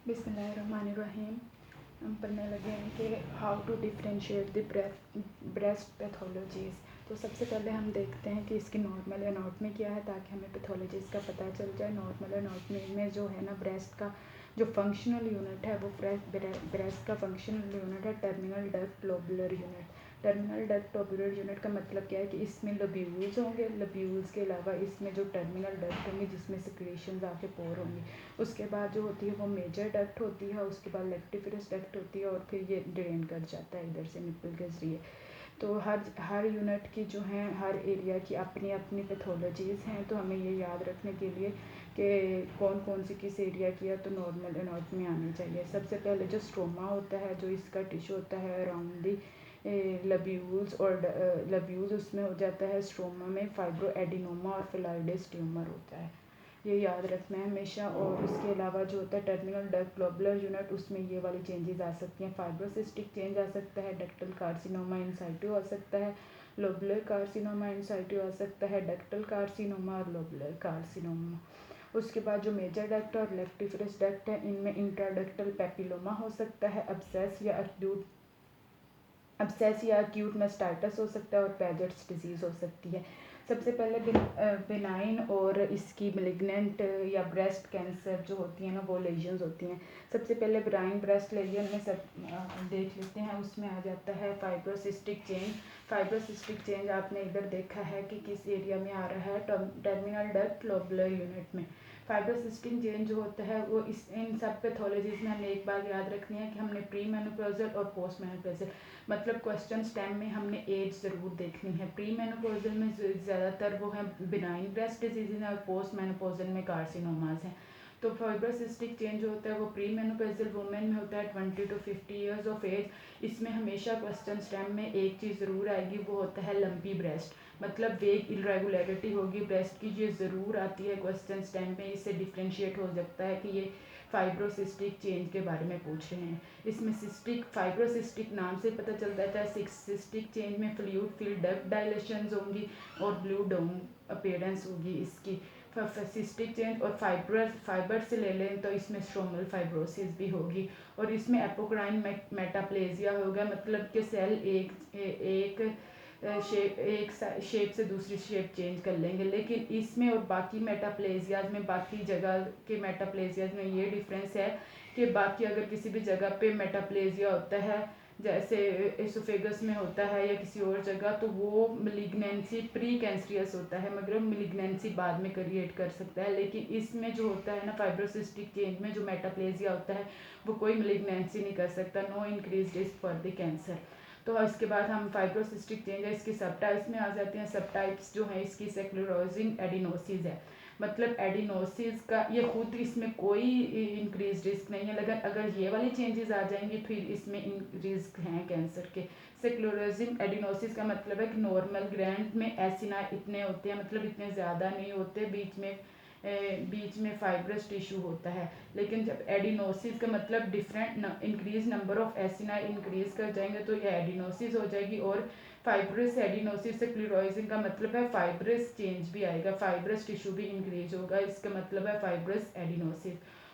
बिस्मिल्लाहिर्रहमानिर्रहीम। हम पढ़ने लगे हैं कि how to differentiate the breast pathologies. तो सबसे पहले हम देखते हैं कि इसकी नॉर्मल एनाटॉमी क्या है, ताकि हमें पैथोलॉजीज़ का पता चल जाए। नॉर्मल एनाटॉमी में जो है ना, ब्रेस्ट का जो फंक्शनल यूनिट है वो ब्रेस्ट का फंक्शनल यूनिट है terminal duct lobular unit. Terminal duct lobular unit का मतलब क्या है कि इसमें लोब्यूल्स होंगे। लोब्यूल्स के अलावा इसमें जो टर्मिनल डक्ट होंगी जिसमें सिक्रेशंस आके पोर होंगी। उसके बाद जो होती है वो मेजर डक्ट होती है, उसके बाद लेक्टिफरस डक्ट होती है, और फिर ये ड्रेन कर जाता है इधर से निप्पल के ज़रिए। तो हर यूनिट की जो है, हर एरिया की अपनी अपनी पैथोलॉजीज़ हैं। तो हमें ये याद रखने के लिए कि कौन कौन सी किस एरिया की है, तो नॉर्मल एनाटॉमी आनी चाहिए। सबसे पहले जो स्ट्रोमा होता है, जो इसका टिश्यू होता है अराउंड दी लब्यूल्स, और लब्यूल्स उसमें हो जाता है स्ट्रोमा में फाइब्रो एडिनोमा और फिलाइडिस ट्यूमर होता है। ये याद रखना है हमेशा। और उसके अलावा जो होता है टर्मिनल डक्ट लोबुलर यूनिट, उसमें ये वाली चेंजेस आ सकती हैं। फाइब्रोसिस्टिक चेंज आ सकता है, डक्टल कार्सिनोमा इन साइटू आ सकता है, लोबुलर कार्सिनोमा इन साइटू आ सकता है, डक्टल कार्सिनोमा और लोबुलर कार्सिनोमा। उसके बाद जो मेजर डक्ट और लेक्टिफरस डक्ट है, इनमें इंट्राडक्टल पेपिलोमा हो सकता है, अब्सेस या एक्यूट मेस्टाइटिस हो सकता है, और पैजेट्स डिजीज़ हो सकती है। सबसे पहले बिनाइन और इसकी मेलिग्नेंट या ब्रेस्ट कैंसर जो होती हैं ना, वो लेजन्स होती हैं। सबसे पहले बिनाइन ब्रेस्ट लेजन में सब देख लेते हैं। उसमें आ जाता है फाइब्रोसिस्टिक चेंज। फाइब्रोसिस्टिक चेंज आपने इधर देखा है कि किस एरिया में आ रहा है, टर्मिनल डक्ट लोबुलर यूनिट में। फाइब्रोसिस्टिक चेंज जो होता है वो इन सब पैथोलॉजीज में हमें एक बात याद रखनी है कि हमने प्री मेनोपॉजल और पोस्ट मेनोपॉजल, मतलब क्वेश्चन स्टेम में हमने एज ज़रूर देखनी है। प्री मेनोपॉजल में ज़्यादातर वो है बिनाइन ब्रेस्ट डिजीज़ हैं, और पोस्ट मेनोपॉजल में कार्सिनोमास हैं। तो फाइब्रोसिस्टिक चेंज जो होता है वो प्री मेनोपॉजल वुमेन में होता है 20 to 50 ईयर्स ऑफ एज। इसमें हमेशा क्वेश्चन स्टेम में एक चीज़ ज़रूर आएगी, वो होता है लंपी ब्रेस्ट, मतलब वेग इरेगुलरिटी होगी ब्रेस्ट की, ये ज़रूर आती है क्वेश्चन स्टेम में। इससे डिफ्रेंशिएट हो सकता है कि ये फाइब्रोसिस्टिक चेंज के बारे में पूछ रहे हैं। इसमें फाइब्रोसिस्टिक नाम से पता चलता है। सिस्टिक चेंज में फ्लूइड फील्ड डक्ट डायलेशंस होंगी और ब्लू डोम अपीयरेंस होगी इसकी। सिस्टिक चेंज और फाइबर से ले लें तो इसमें स्ट्रोमल फाइब्रोसिस भी होगी, और इसमें एपोक्राइन मेटाप्लेजिया होगा, मतलब कि सेल एक शेप से दूसरी शेप चेंज कर लेंगे। लेकिन इसमें और बाकी मेटाप्लेजियाज में, बाकी जगह के मेटाप्लेजियाज में ये डिफरेंस है कि बाकी अगर किसी भी जगह पे मेटाप्लेजिया होता है, जैसे एसोफेगस में होता है या किसी और जगह, तो वो मिलिग्नेंसी प्री कैंसरियस होता है, मगर मिलिग्नेंसी बाद में क्रिएट कर सकता है। लेकिन इसमें जो होता है ना, फाइब्रोसिस्टिक चेंज में जो मेटाप्लेजिया होता है वो कोई मिलिग्नेंसी नहीं कर सकता, no increase risk for the cancer. तो इसके बाद हम फाइब्रोसिस्टिक चेंज है इसकी सब टाइप्स में आ जाते हैं। सब टाइप्स जो है इसकी स्क्लेरोसिस एडिनोसिस है, मतलब एडिनोसिस का ये खुद इसमें कोई इंक्रीज रिस्क नहीं है, लेकिन अगर ये वाली चेंजेस आ जाएंगी फिर इसमें रिस्क हैं कैंसर के। स्क्लेरोसिस एडिनोसिस का मतलब है कि नॉर्मल ग्रैंड में एसिना इतने होते हैं, मतलब इतने ज़्यादा नहीं होते, बीच में फाइब्रस टिश्यू होता है। लेकिन जब एडिनोसिस का मतलब different increase number of acini increase कर जाएंगे तो ये एडिनोसिस हो जाएगी। और फाइब्रस एडिनोसिस से क्लिरोसिस का मतलब है फाइब्रस चेंज भी आएगा, फाइब्रस टिश्यू भी इंक्रीज होगा, इसका मतलब है फाइब्रस एडिनोसिस।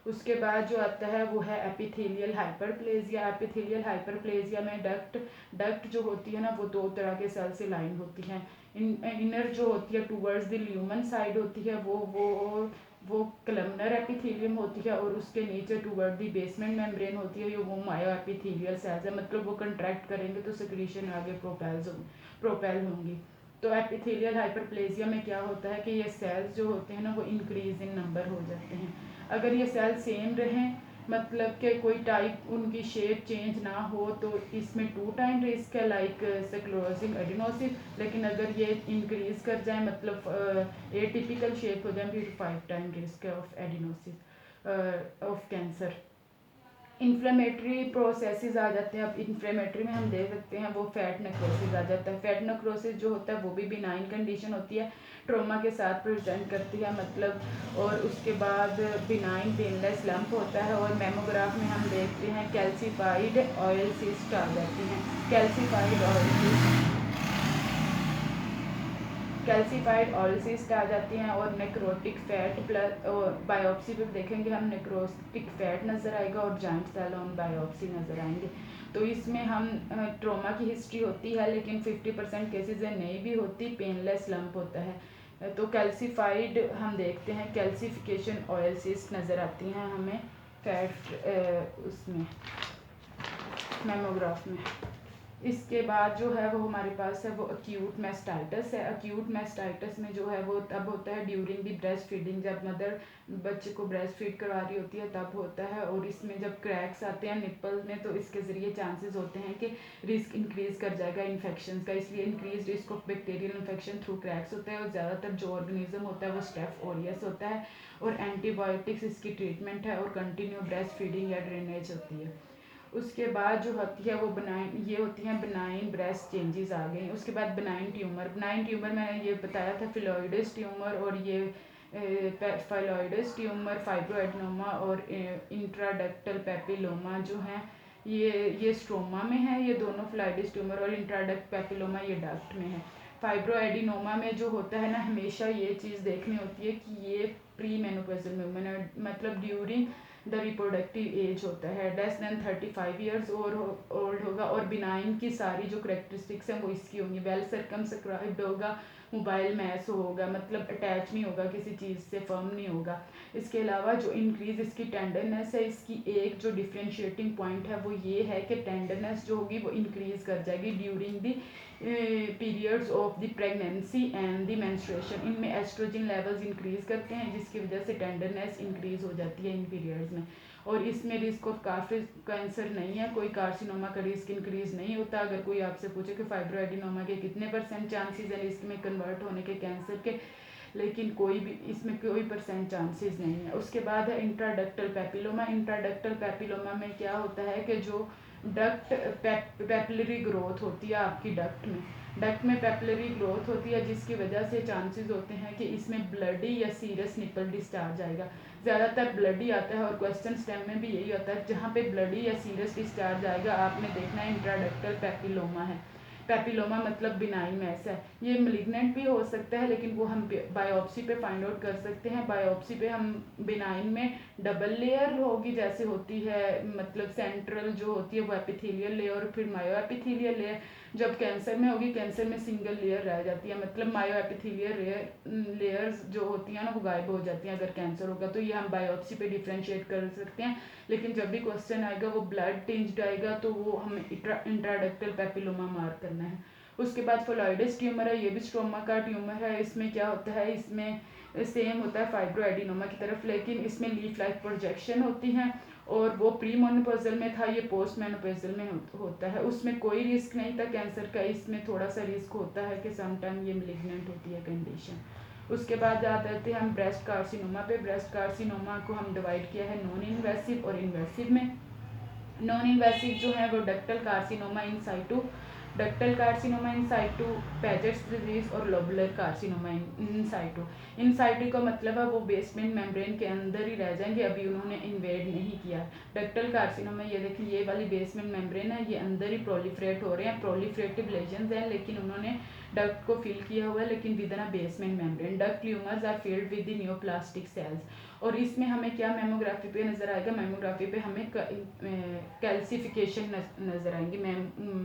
उसके बाद जो आता है वो है एपिथेलियल हाइपरप्लेजिया। एपिथेलियल हाइपरप्लेजिया में डक्ट जो होती है ना, वो दो तरह के सेल से लाइन होती हैं। इनर जो होती है टूवर्ड्स द ल्यूमन साइड होती है, वो कलमनर एपिथेलियम होती है, और उसके नीचे टूवर्ड दी बेसमेंट मेम्ब्रेन होती है, वो मायो एपिथेलियल सेल्स है, मतलब वो कंट्रैक्ट करेंगे तो सिक्रीशन आगे प्रोपेल होंगी। तो एपिथेलियल हाइपरप्लेजिया में क्या होता है कि ये सेल्स जो होते हैं ना वो इंक्रीज इन नंबर हो जाते हैं। अगर ये सेल्स सेम रहें, मतलब कि कोई टाइप उनकी शेप चेंज ना हो, तो इसमें 2 टाइम रिस्क है लाइक स्क्लेरोसिस एडिनोसिस। लेकिन अगर ये इंक्रीज कर जाए, मतलब एटिपिकल शेप हो जाए, फिर 5 टाइम रिस्क है of adenosis of cancer. Inflammatory processes आ जाते हैं। अब इन्फ्लेमेटरी में हम देख सकते हैं वो फैट नेक्रोसिस आ जाता है। फैट नेक्रोसिस जो होता है वो भी बिनाइन कंडीशन होती है, ट्रोमा के साथ प्रेजेंट करती है, मतलब। और उसके बाद बिनाइन पेनलेस लंप होता है, और मेमोग्राफ में हम देखते हैं कैल्सीफाइड ऑयल सिस्ट आ जाती हैं। Calcified oil cyst calcified oil cyst आ जाती हैं और नेक्रोटिक फैट प्लस, और बायोप्सी पे देखेंगे हम नेक्रोटिक फैट नज़र आएगा और जॉइंट सेल ऑन बायोप्सी नज़र आएंगे। तो इसमें हम ट्रोमा की हिस्ट्री होती है, लेकिन 50% केसेस में नहीं भी होती, पेनलेस लंप होता है। तो कैल्सीफाइड हम देखते हैं, कैल्सीफिकेशन ऑयल सिस्ट नज़र आती हैं हमें फैट उसमें मेमोग्राफ में। इसके बाद जो है वो हमारे पास है वो अक्यूट मैस्टाइटिस है। अक्यूट मैस्टाइटिस में जो है वो तब होता है ड्यूरिंग दी ब्रेस्ट फीडिंग, जब मदर बच्चे को ब्रेस्ट फीड करवा रही होती है तब होता है। और इसमें जब क्रैक्स आते हैं निप्पल में तो इसके ज़रिए चांसेस होते हैं कि रिस्क इंक्रीज़ कर जाएगा इन्फेक्शन का, इसलिए increase risk of bacterial infection through cracks होता है। और ज़्यादातर जो ऑर्गेनिज्म होता है वो स्टेफ ओरियस होता है और एंटीबायोटिक्स इसकी ट्रीटमेंट है और कंटिन्यू ब्रेस्ट फीडिंग या ड्रेनेज होती है। उसके बाद जो होती है वो बनाइन, ये होती हैं बनाइन ब्रेस्ट चेंजेस आ गई। उसके बाद बनाइन ट्यूमर मैंने ये बताया था, फिलोइडस ट्यूमर और ये फाइलोइडस ट्यूमर, फाइब्रोएडेनोमा और इंट्राडक्टल पेपिलोमा जो हैं ये स्ट्रोमा में है। ये दोनों फिलोइडस ट्यूमर और इंट्राडक्ट पेपिलोमा ये डक्ट में है। फाइब्रोएडिनोमा में जो होता है ना, हमेशा ये चीज़ देखनी होती है कि ये प्री मेनोपॉजल में मतलब ड्यूरिंग द रिप्रोडक्टिव एज होता है, लेस देन 35 ईयर्स और ओल्ड होगा। और बिनाइन की सारी जो करेक्टरिस्टिक्स हैं वो इसकी होंगी। वेल सर्कमस्क्राइब्ड होगा, मोबाइल मैस होगा, मतलब अटैच नहीं होगा किसी चीज़ से, फर्म नहीं होगा। इसके अलावा जो इंक्रीज इसकी टेंडरनेस है, इसकी एक जो डिफ्रेंशिएटिंग पॉइंट है वो ये है कि टेंडरनेस जो होगी वो इंक्रीज कर जाएगी during the periods of the pregnancy and the menstruation. इनमें एस्ट्रोजन लेवल्स इंक्रीज करते हैं जिसकी वजह से टेंडरनेस इंक्रीज हो जाती है इन पीरियड्स में। और इसमें रिस्क ऑफ कैंसर नहीं है, कोई कार्सिनोमा का रिस्क इंक्रीज नहीं होता। अगर कोई आपसे पूछे कि फाइब्रोएडिनोमा के कितने % चांसेस हैं रिस्क में कन्वर्ट होने के कैंसर के, लेकिन कोई भी इसमें कोई % चांसेस नहीं है। उसके बाद है इंट्राडक्टल पेपिलोमा। इंट्राडक्टल पेपिलोमा में क्या होता है कि जो डक्ट पेपिलरी ग्रोथ होती है आपकी डक्ट में पेपिलरी ग्रोथ होती है, जिसकी वजह से चांसेस होते हैं कि इसमें ब्लडी या सीरस निपल डिस्चार्ज आएगा। ज़्यादातर ब्लडी आता है और क्वेश्चन स्टेम में भी यही होता है, जहाँ पे ब्लडी या सीरस डिस्चार्ज आएगा आपने देखना है इंट्राडक्टल पेपिलोमा है। पेपिलोमा मतलब बिनाइन मैस है। ये मलिग्नेंट भी हो सकता है, लेकिन वो हम बायोप्सी पे फाइंड आउट कर सकते हैं। बायोप्सी पे हम बिनाइन में डबल लेयर होगी जैसे होती है, मतलब सेंट्रल जो होती है वो एपिथेलियल लेयर और फिर मायो एपिथेलियल लेयर। जब कैंसर में होगी, कैंसर में सिंगल लेयर रह जाती है, मतलब मायो एपिथेलियल लेयर्स जो होती हैं ना वो गायब हो जाती हैं अगर कैंसर होगा। तो ये हम बायोप्सी पे डिफ्रेंशिएट कर सकते हैं। लेकिन जब भी क्वेश्चन आएगा वो ब्लड टिंज्ड आएगा तो वो हमें इंट्राडक्टल पेपिलोमा मार्क करना है। उसके बाद फोलॉइडस ट्यूमर है, ये भी स्ट्रोमा का ट्यूमर है। इसमें क्या होता है, इसमें सेम होता है फाइब्रोएडिनोमा की तरफ, लेकिन इसमें लीफ लाइक प्रोजेक्शन होती हैं और वो प्री मेनोपॉजल में था, ये पोस्ट मेनोपॉजल में होता है। उसमें कोई रिस्क नहीं था कैंसर का, इसमें थोड़ा सा रिस्क होता है कि समटाइम ये मेलिग्नेंट होती है कंडीशन। उसके बाद आ जाते हैं हम ब्रेस्ट कार्सिनोमा पे। ब्रेस्ट कार्सिनोमा को हम डिवाइड किया है नॉन इन्वेसिव और इन्वेसिव में। नॉन इन्वेसिव जो है वो ductal carcinoma in situ, ductal carcinoma in situ, Paget's disease और lobular carcinoma in situ. In situ का मतलब है वो बेसमेंट मेम्ब्रेन के अंदर ही रह जाएंगे, अभी उन्होंने इन्वेड नहीं किया। डक्टल कार्सिनोमा ये देखिए, ये वाली बेसमेंट मेम्ब्रेन है, ये अंदर ही प्रोलिफरेट हो रहे हैं, प्रोलिफरेटिव लेजन्स हैं, लेकिन उन्होंने डक्ट को फिल किया हुआ है लेकिन within a basement membrane. Duct tumours are filled with the neoplastic cells. और इसमें हमें क्या मेमोग्राफी पे नज़र आएगा, मेमोग्राफी पे हमें कैल्सिफिकेशन नज़र आएंगी,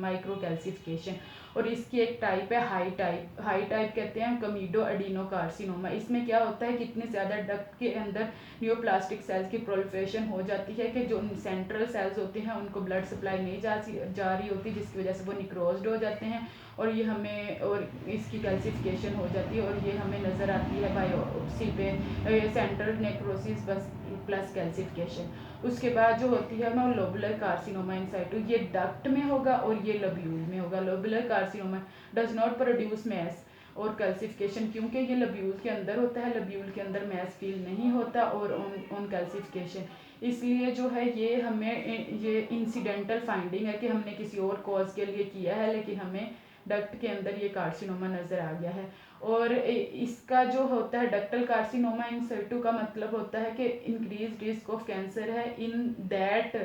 माइक्रो कैल्सिफिकेशन। और इसकी एक टाइप है हाई टाइप, हाई टाइप कहते हैं कमीडो एडिनो कार्सिनोमा। इसमें क्या होता है, कितने ज़्यादा डक्ट के अंदर नियोप्लास्टिक सेल्स की प्रोलिफरेशन हो जाती है कि जो सेंट्रल सेल्स होते हैं उनको ब्लड सप्लाई नहीं जा रही होती, जिसकी वजह से वो निक्रोज्ड हो जाते हैं और ये हमें, और इसकी कैल्सिफिकेशन हो जाती है और ये हमें नज़र आती है बायोप्सी पे, सेंट्रल नेक्रोसिस बस प्लस कैल्सिफिकेशन। उसके बाद जो होती है ना लोबुलर कार्सिनोमा इन साइटू, ये डक्ट में होगा और ये लब्यूल में होगा। Lobular carcinoma does not produce mass और कैल्सिफिकेशन, क्योंकि ये लब्यूल के अंदर होता है, लब्यूल के अंदर मैस फील नहीं होता और ऑन कैल्सिफिकेशन। इसलिए जो है ये हमें, ये इंसिडेंटल फाइंडिंग है कि हमने किसी और कॉज के लिए किया है, लेकिन हमें डक्ट के अंदर ये कार्सिनोमा नज़र आ गया है। और इसका जो होता है डक्टल कार्सिनोमा इन सिटू का मतलब होता है कि इंक्रीज रिस्क ऑफ कैंसर है इन दैट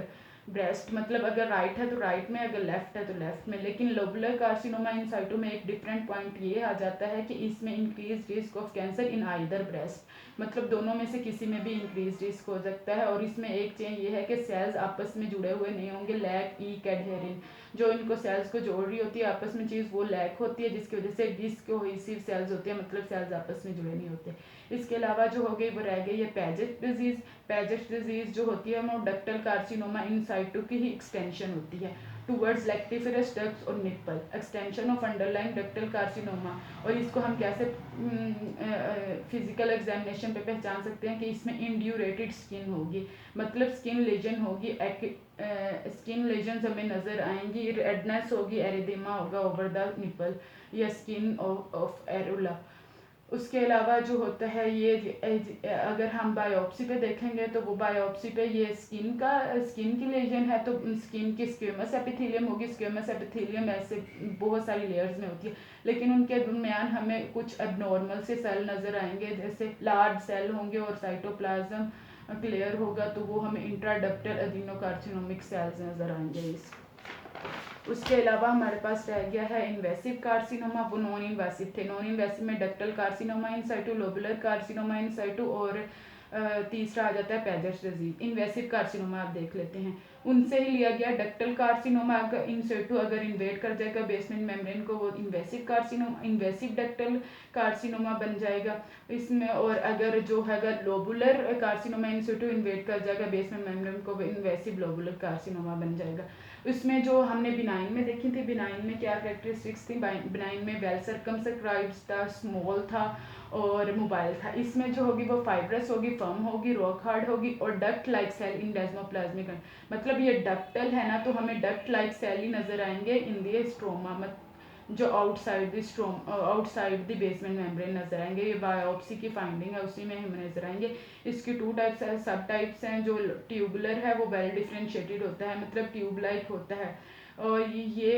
ब्रेस्ट मतलब अगर राइट है तो राइट में, अगर लेफ्ट है तो लेफ्ट में। लेकिन लोबुलर कार्सिनोमा इन साइटो में एक डिफरेंट पॉइंट ये आ जाता है कि इसमें increase risk of cancer in either breast, मतलब दोनों में से किसी में भी इंक्रीज रिस्क हो सकता है। और इसमें एक चीज़ ये है कि सेल्स आपस में जुड़े हुए नहीं होंगे, लैक ईक एडहेरिन, जो इनको सेल्स को जोड़ रही होती है आपस में चीज़, वो लैक होती है, जिसकी वजह से डिसकोहेसिव सेल्स होती है, मतलब सेल्स आपस में जुड़े नहीं होते। इसके अलावा जो हो गई वो रह गई है पैजेट डिजीज़। पैजेट डिजीज़ जो होती है वो डक्टल कार्सिनोमा इन साइटो की ही एक्सटेंशन होती है टूवर्ड्स लेक्टिफेरस डक्ट्स और nipple, extension of underline ductal carcinoma. और इसको हम कैसे फिजिकल एग्जामिनेशन पे पहचान सकते हैं कि इसमें इंड्यूरेटेड स्किन होगी, मतलब स्किन लेजन होगी, स्किन लेजन हमें नज़र आएंगी, रेडनेस होगी, एरिदेमा होगा ओवर द निपल या स्किन ऑफ एरुला। उसके अलावा जो होता है ये अगर हम बायोप्सी पे देखेंगे तो वो बायोप्सी पे ये स्किन की लेजन है तो स्किन की स्क्वेमस एपिथेलियम होगी। स्क्वेमस एपिथेलियम ऐसे बहुत सारी लेयर्स में होती है, लेकिन उनके दरमियान हमें कुछ एबनॉर्मल से सेल नज़र आएंगे, जैसे लार्ज सेल होंगे और साइटोप्लाज्म क्लियर होगा, तो वो हमें इंट्राडक्टल एडिनोकार्सिनोमिक सेल्स नज़र आएंगे इस। उसके अलावा हमारे पास रह गया है इन्वेसिव कार्सिनोमा, वो नॉन इन्वेसिव थे। नॉन इन्वेसिव में ductal carcinoma in situ, lobular carcinoma in situ और तीसरा आ जाता है पैजेस डिजीज। इन्वेसिव कार्सिनोमा आप देख लेते हैं, उनसे ही लिया गया। डक्टल कार्सिनोमा अगर इन साइटू अगर इन्वेड कर जाएगा बेसमेंट मेम्ब्रेन को, वो invasive carcinoma, invasive ductal carcinoma बन जाएगा इसमें। और अगर जो है अगर लोबुलर कार्सिनोमा इन साइटू इन्वेड कर जाएगा बेसमेंट मेम्ब्रेन को, वो इन्वेसिव लोबुलर कार्सिनोमा बन जाएगा। इसमें जो हमने बिनाइन में देखी थी, बिनाइन में क्या कैरेक्टरिस्टिक्स थी, बिनाइन में वेल सर्कमस्क्राइब्ड था, स्मॉल था और मोबाइल था। इसमें जो होगी वो फाइब्रस होगी, फर्म होगी, रॉक हार्ड होगी और डक्ट लाइक सेल इन डेस्मोप्लाज्मिक, मतलब ये डक्टल है ना, तो हमें डक्ट लाइक सेल ही नजर आएंगे इन दी स्ट्रोमा, जो आउटसाइड द बेसमेंट मेम्ब्रेन नजर आएंगे। ये बायोप्सी की फाइंडिंग है, उसी में हमें नजर आएंगे। इसकी टू टाइप्स है, सब टाइप्स हैं। जो ट्यूबुलर है वो वेल डिफ्रेंशिएटेड होता है, मतलब ट्यूब लाइक होता है। और ये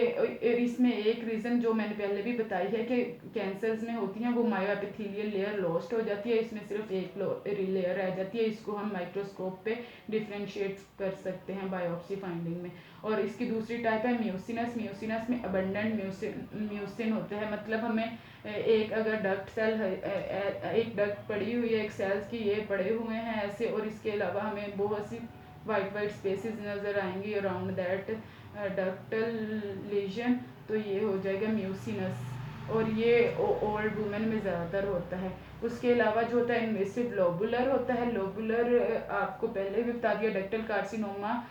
इसमें एक रीज़न जो मैंने पहले भी बताई है कि कैंसर्स में होती हैं वो मायोएपिथेलियल लेयर लॉस्ट हो जाती है, इसमें सिर्फ एक लेयर रह जाती है। इसको हम माइक्रोस्कोप पे डिफ्रेंशिएट कर सकते हैं बायोप्सी फाइंडिंग में। और इसकी दूसरी टाइप है म्यूसिनस। म्यूसिनस में अबंडेंट म्यूसिन होता है, मतलब हमें एक अगर डक्ट सेल है, एक डक्ट पड़ी हुई है, एक सेल्स की ये पड़े हुए हैं ऐसे, और इसके अलावा हमें बहुत सी वाइट स्पेसेस नज़र आएंगी अराउंड दैट डक्टल लीजन, तो ये हो जाएगा म्यूसिनस। और ये ओल्ड वुमेन में ज़्यादातर होता है। उसके अलावा जो होता है इन्वेसिव लोबुलर होता है। लोबुलर आपको पहले भी बता दिया, डक्टल कार्सिनोमा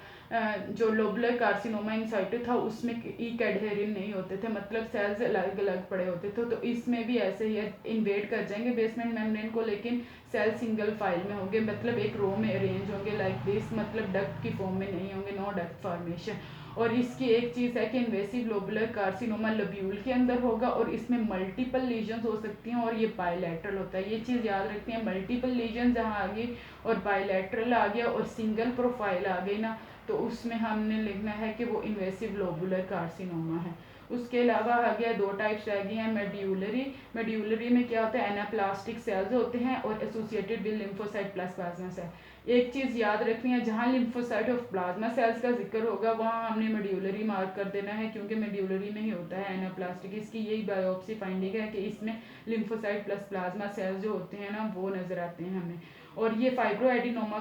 जो लोबुलर कार्सिनोमा इन साइटो था उसमें ईक एडहेरिन नहीं होते थे, मतलब सेल्स अलग अलग पड़े होते थे। तो इसमें भी ऐसे ही इन्वेड कर जाएंगे बेसमेंट मेम्ब्रेन को, लेकिन सेल सिंगल फाइल में होंगे, मतलब एक रो में अरेंज होंगे लाइक दिस, मतलब डक्ट की फॉर्म में नहीं होंगे, नो डक्ट फॉर्मेशन। और इसकी एक चीज़ है कि इन्वेसिव लोबुलर कार्सिनोमा लोब्यूल के अंदर होगा और इसमें मल्टीपल लीजन्स हो सकती हैं और ये बायलैटरल होता है। ये चीज़ याद रखती हैं, मल्टीपल लीजन जहाँ आ गई और बायलैटरल आ गया और सिंगल प्रोफाइल आ गई ना, तो उसमें हमने लिखना है कि वो इन्वेसिव लोबुलर कार्सिनोमा है। उसके अलावा आ गया दो टाइप्स रह गई हैं मेड्यूलरी। मेड्यूलरी में क्या होता है, एनाप्लास्टिक सेल्स होते हैं और associated with lymphocyte plus plasma cell. एक चीज़ याद रखनी है, जहाँ लिम्फोसाइट ऑफ प्लाज्मा सेल्स का जिक्र होगा वहाँ हमने मेड्यूलरी मार्क कर देना है, क्योंकि मेड्यूलरी में ही होता है एनाप्लास्टिक। इसकी यही बायोप्सी फाइंडिंग है कि इसमें लिम्फोसाइट प्लस प्लाज्मा सेल्स जो होते हैं ना वो नज़र आते हैं हमें। और ये फाइब्रोएडिनोमा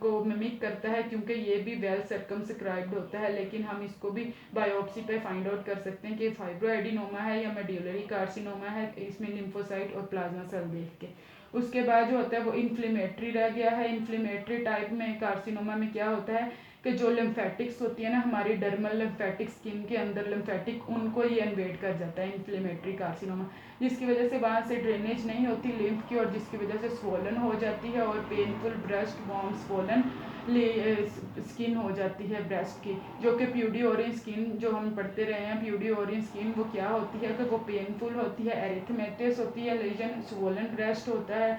को मिमिक करता है, क्योंकि ये भी वेल सर्कमस्क्राइब्ड होता है, लेकिन हम इसको भी बायोप्सी पे फाइंड आउट कर सकते हैं कि फाइब्रोएडिनोमा है या मेड्यूलरी कार्सिनोमा है, इसमें लिम्फोसाइट और प्लाज्मा सेल देख के। उसके बाद जो होता है वो इन्फ्लेमेटरी रह गया है। इन्फ्लेमेटरी टाइप में कार्सिनोमा में क्या होता है कि जो लिम्फेटिक्स होती है ना हमारी डर्मल लिम्फेटिक स्किन के अंदर लिम्फेटिक, उनको ये इन्वेड कर जाता है इन्फ्लेमेटरी कार्सिनोमा, जिसकी वजह से वहाँ से ड्रेनेज नहीं होती लिम्फ की, और जिसकी वजह से स्वोलन हो जाती है और painful breast warm swollen skin हो जाती है ब्रेस्ट की, जो कि प्यूडियोरिन स्किन जो हम पढ़ते रहे हैं। प्यूडियोरिन स्किन वो क्या होती है कि वो पेनफुल होती है, एरिथमेटिस होती है, लेजन स्वोलन ब्रेस्ट होता है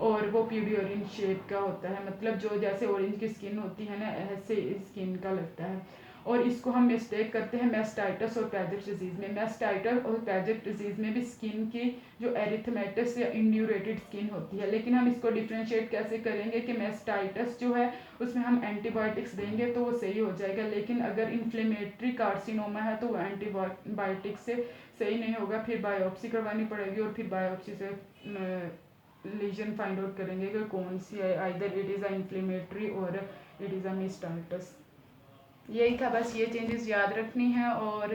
और वो प्यूडियोरिन शेप का होता है, मतलब जो जैसे ऑरेंज की स्किन होती है ना ऐसे स्किन का लगता है। और इसको हम मिस्टेक करते हैं मैस्टाइटस और पैजेट डिजीज़ में। मैस्टाइटस और पैजेट डिजीज़ में भी स्किन की जो एरिथमेटस या इंड्यूरेटेड स्किन होती है, लेकिन हम इसको डिफ्रेंशिएट कैसे करेंगे कि मैस्टाइटस जो है उसमें हम एंटीबायोटिक्स देंगे तो वो सही हो जाएगा, लेकिन अगर इन्फ्लेमेटरी कार्सिनोमा है तो वो एंटीबायोटिक से सही नहीं होगा, फिर बायोप्सी करवानी पड़ेगी और फिर बायोप्सी से लीजन फाइंड आउट करेंगे कि कौन सी है, either it is a inflammatory और इट इज़ अ मैस्टाइटस। यही था, बस ये चेंजेस याद रखनी है। और